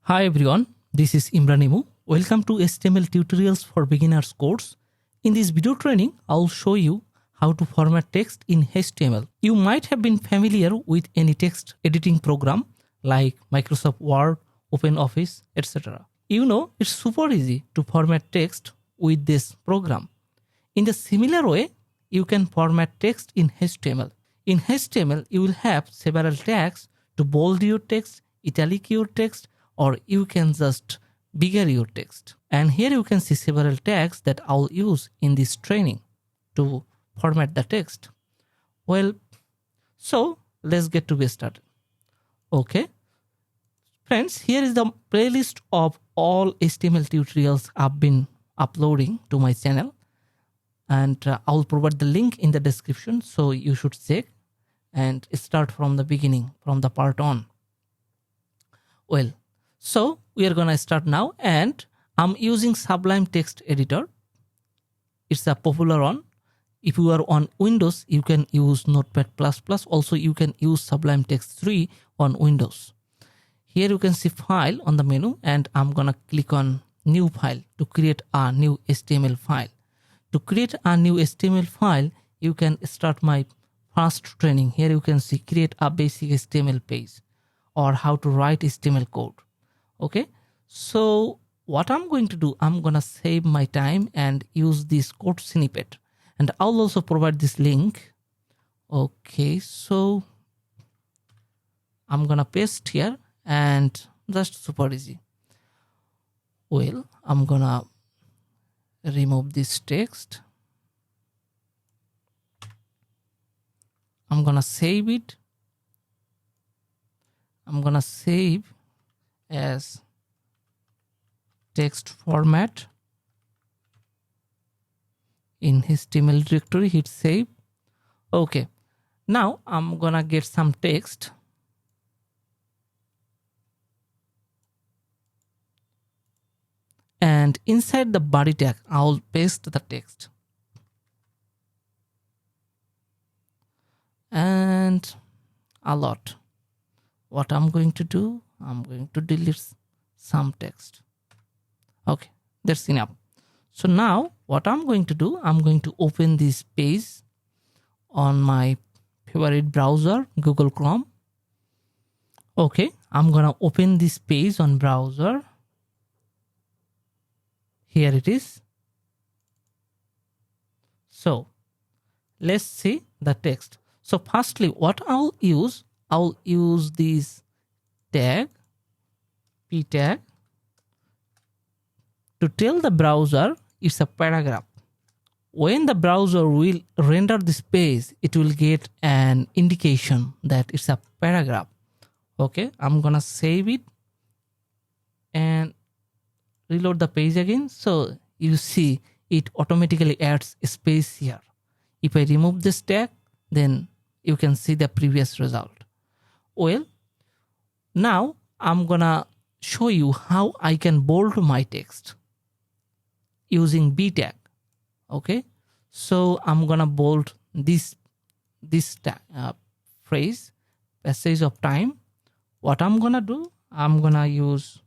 Hi everyone, this is Imranimu. Welcome to HTML Tutorials for Beginners course. In this video training, I'll show you how to format text in HTML. You might have been familiar with any text editing program like Microsoft Word, OpenOffice, etc. You know it's super easy to format text with this program. In the similar way, you can format text in HTML. In HTML, you will have several tags to bold your text, italic your text, or you can just bigger your text. And here you can see several tags that I'll use in this training to format the text. Well, so let's get to be started. Okay. Friends, here is the playlist of all HTML tutorials I've been uploading to my channel. And I'll provide the link in the description, so you should check and start from the beginning, from the part on. Well, so we are gonna start now, and I'm using Sublime Text Editor. It's a popular one. If you are on Windows, you can use Notepad++. Also, you can use Sublime Text 3 on Windows. Here you can see File on the menu, and I'm gonna click on New File to create a new HTML file. To create a new HTML file, you can start my first training. Here you can see create a basic HTML page or how to write HTML code. Okay, so what I'm going to do, I'm gonna save my time and use this code snippet, and I'll also provide this link. Okay, so I'm gonna paste here, and just super easy. Well, I'm gonna remove this text. I'm gonna save it. I'm gonna save as text format in HTML directory, hit save. Okay, now I'm gonna get some text. And inside the body tag, I'll paste the text. And a lot. What I'm going to do, I'm going to delete some text. Okay, that's enough. So now what I'm going to do, I'm going to open this page on my favorite browser, Google Chrome. Okay, I'm gonna open this page on browser. Here it is. So let's see the text. So firstly, what I'll use this tag, p tag, to tell the browser it's a paragraph. When the browser will render this page, it will get an indication that it's a paragraph. Okay, I'm gonna save it and reload the page again. So you see it automatically adds a space here. If I remove this tag, then you can see the previous result. Well, now I'm gonna show you how I can bold my text using b tag. Okay, so I'm gonna bold this phrase, passage of time. What I'm gonna do, I'm gonna use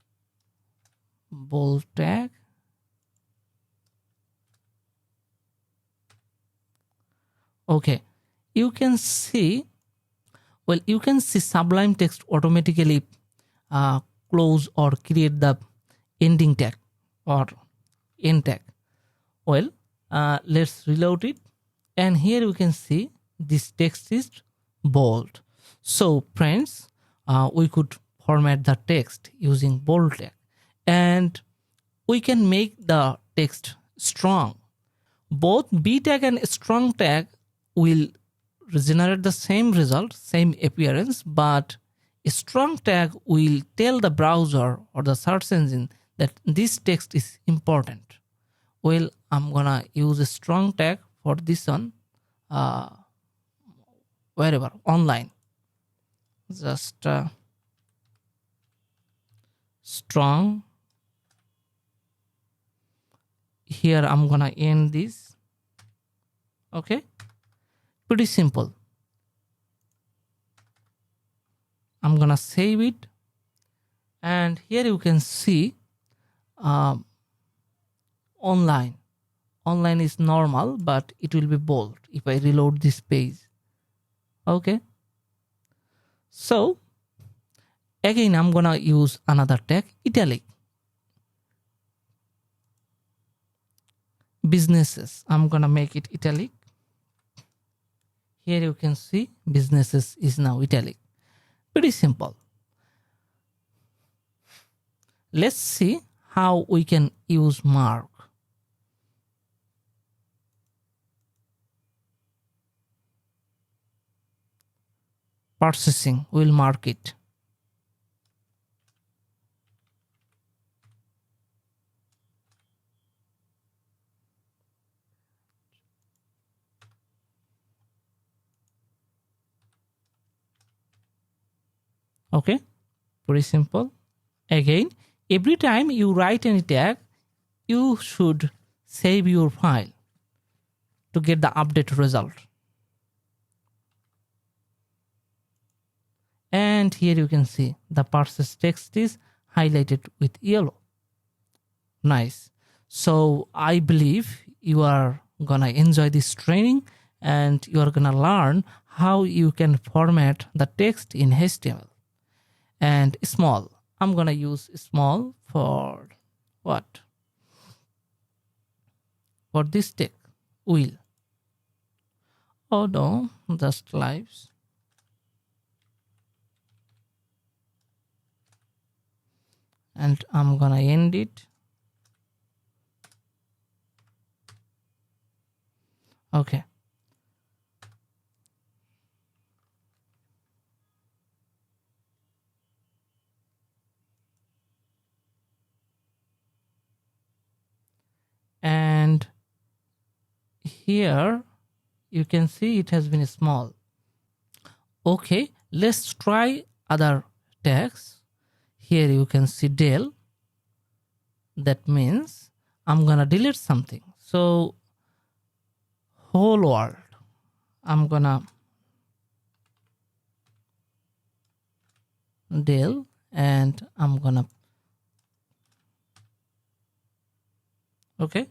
bold tag. Okay, you can see Sublime Text automatically close or create the ending tag or end tag. Well, let's reload it, and here you can see this text is bold. So friends, we could format the text using bold tag, and we can make the text strong. Both b tag and strong tag will generate the same result, same appearance, but a strong tag will tell the browser or the search engine that this text is important. Well, I'm gonna use a strong tag for this one, wherever, online. Just strong. Here I'm gonna end this. Okay, pretty simple. I'm gonna save it And here you can see online. Online is normal, but it will be bold if I reload this page. Okay. So again, I'm gonna use another tag, italic. Businesses, I'm gonna make it italic. Here you can see businesses is now italic. Pretty simple. Let's see how we can use mark. Processing will mark it. Okay, pretty simple. Again, every time you write any tag, you should save your file to get the update result. And here you can see the process text is highlighted with yellow. Nice. So I believe you are gonna enjoy this training and you are gonna learn how you can format the text in HTML. And small, I'm gonna use small for what? For this tag, will. Oh no, just lives. And I'm gonna end it. Okay. And here you can see it has been small. Okay, let's try other tags. Here you can see del. That means I'm gonna delete something. So whole world, I'm gonna del and I'm gonna okay.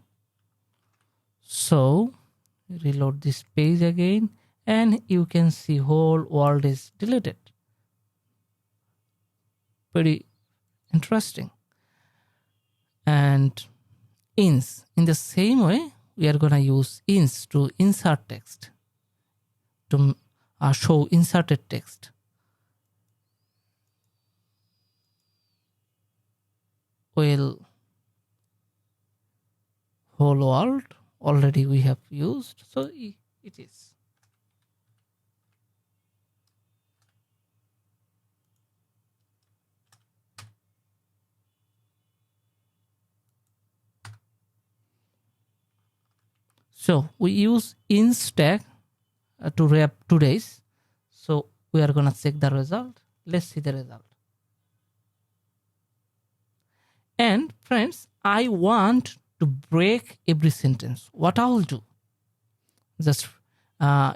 So reload this page again and you can see whole world is deleted. Pretty interesting. And ins, in the same way, we are gonna use ins to insert text, to show inserted text. Well, whole world already we have used, so it is. So we use ins tag to wrap today's. So we are gonna check the result. Let's see the result. And friends, I want to break every sentence. What I will do? Just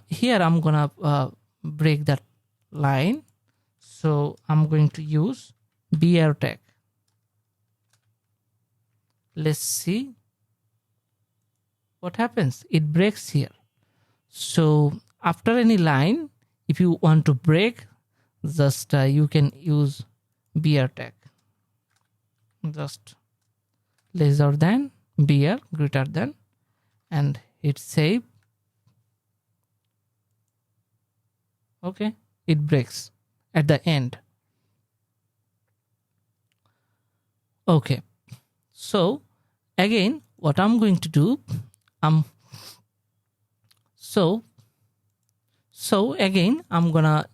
here I'm gonna break that line. So I'm going to use br tag. Let's see what happens. It breaks here. So after any line, if you want to break, just you can use br tag. Just lesser than, br, greater than, and hit save. Okay, it breaks at the end. Okay, so again, what I'm going to do, so again, I'm gonna,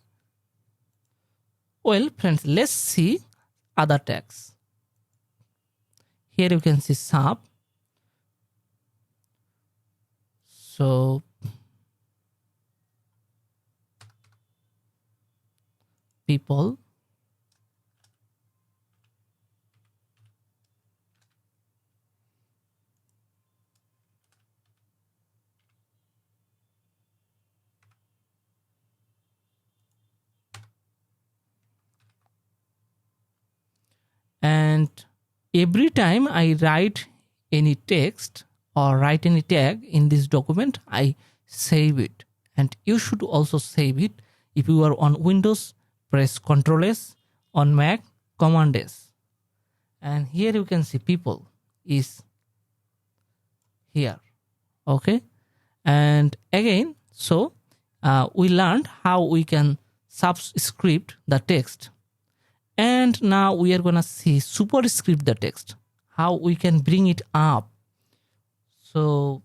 well, friends, let's see other tags. Here you can see sub. So people, And every time I write any text or write any tag in this document, I save it. And you should also save it. If you are on Windows, press Ctrl S, on Mac, Command S. And here you can see people is here. Okay. And again, so we learned how we can subscript the text. And now we are gonna see superscript the text, how we can bring it up. So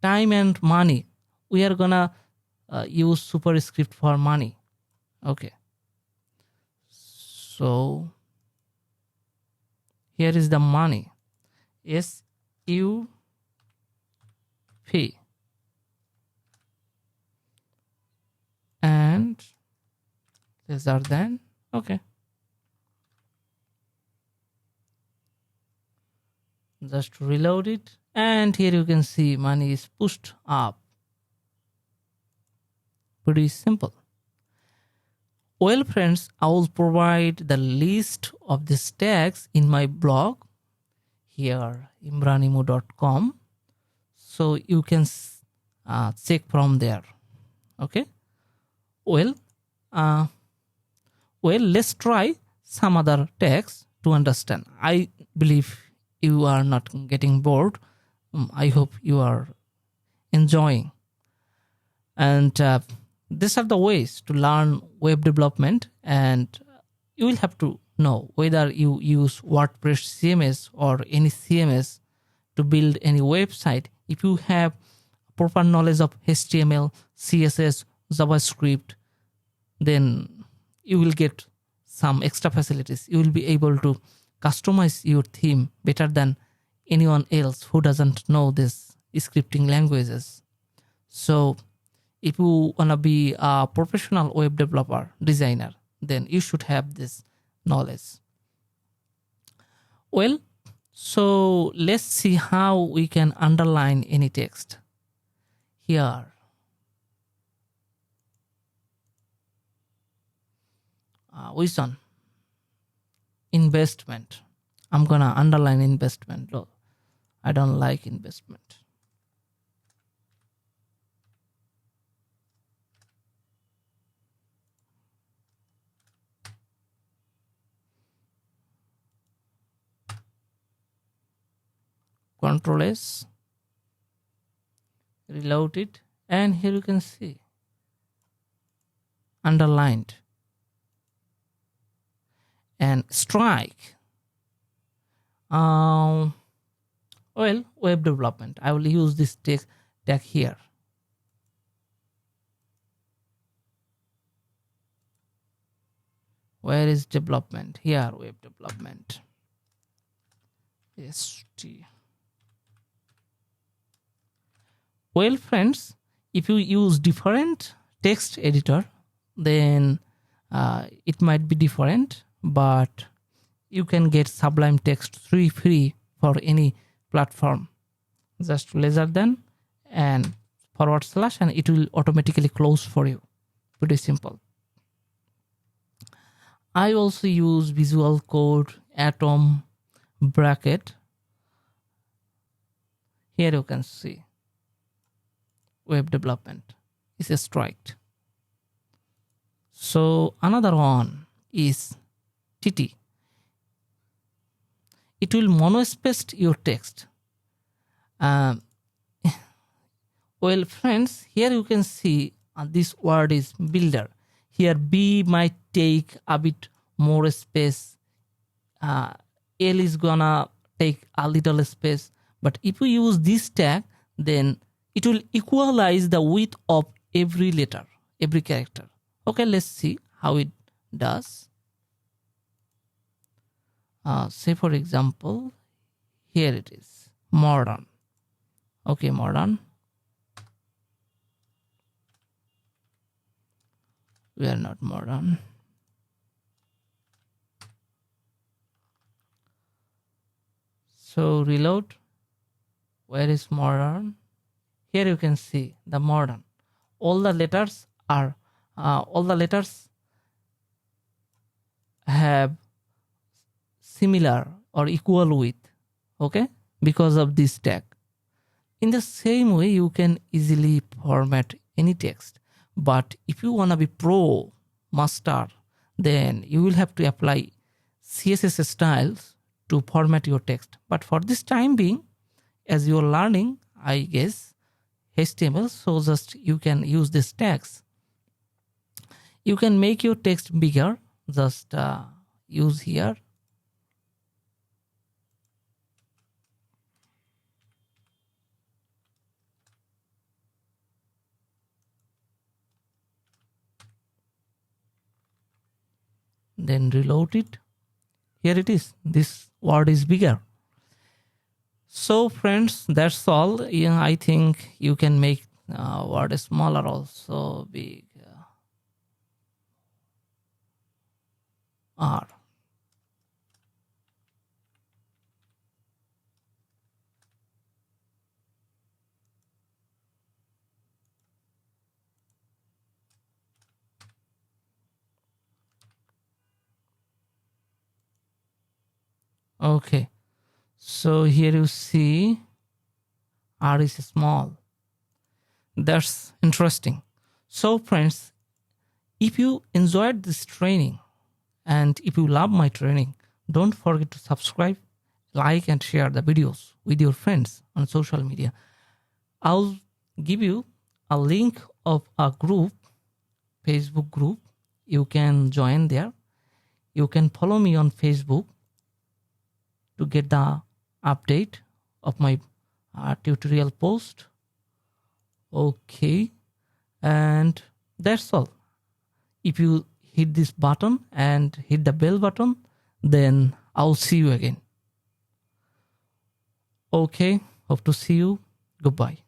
time and money, we are gonna use superscript for money. Okay. So here is the money. SUP. And these are then. Okay. Just reload it. And here you can see money is pushed up. Pretty simple. Well, friends, I will provide the list of these tags in my blog here, imranimu.com. So you can check from there. Okay. Well, let's try some other tags to understand. I believe you are not getting bored. I hope you are enjoying. And these are the ways to learn web development, and you will have to know whether you use WordPress CMS or any CMS to build any website. If you have proper knowledge of HTML, CSS, JavaScript, then you will get some extra facilities. You will be able to customize your theme better than anyone else who doesn't know these scripting languages. So if you want to be a professional web developer, designer, then you should have this knowledge. Well, so let's see how we can underline any text. Here, which one? Investment. I'm gonna underline investment. Look, I don't like investment. Ctrl S, reload it, and here you can see underlined. And strike. Well, web development. I will use this tag here. Where is development? Here, web development. ST. Well, friends, if you use different text editor, then it might be different, but you can get Sublime Text 3 free for any platform. Just lesser than and / and it will automatically close for you. Pretty simple. I also use Visual Code, Atom, bracket. Here you can see web development is striked. So another one is TT. It will monospace your text. Well, friends, here you can see this word is builder. Here B might take a bit more space. L is gonna take a little space. But if we use this tag, then it will equalize the width of every letter, every character. Okay, let's see how it does. Say for example, here it is, modern. Okay, modern. We are not modern. So reload. Where is modern? Here you can see the modern. All the letters have similar or equal with, okay, because of this tag. In the same way, you can easily format any text. But if you want to be pro master, then you will have to apply CSS styles to format your text. But for this time being, as you are learning, I guess, HTML, so just you can use these tags. You can make your text bigger, just use here. Then reload it. Here it is. This word is bigger. So friends, that's all. Yeah, I think you can make word smaller also, big R. Okay, so here you see R is small. That's interesting. So friends, if you enjoyed this training and if you love my training, don't forget to subscribe, like and share the videos with your friends on social media. I'll give you a link of a group, Facebook group. You can join there. You can follow me on Facebook to get the update of my tutorial post. Okay, and that's all. If you hit this button and hit the bell button, then I'll see you again. Okay, hope to see you. Goodbye.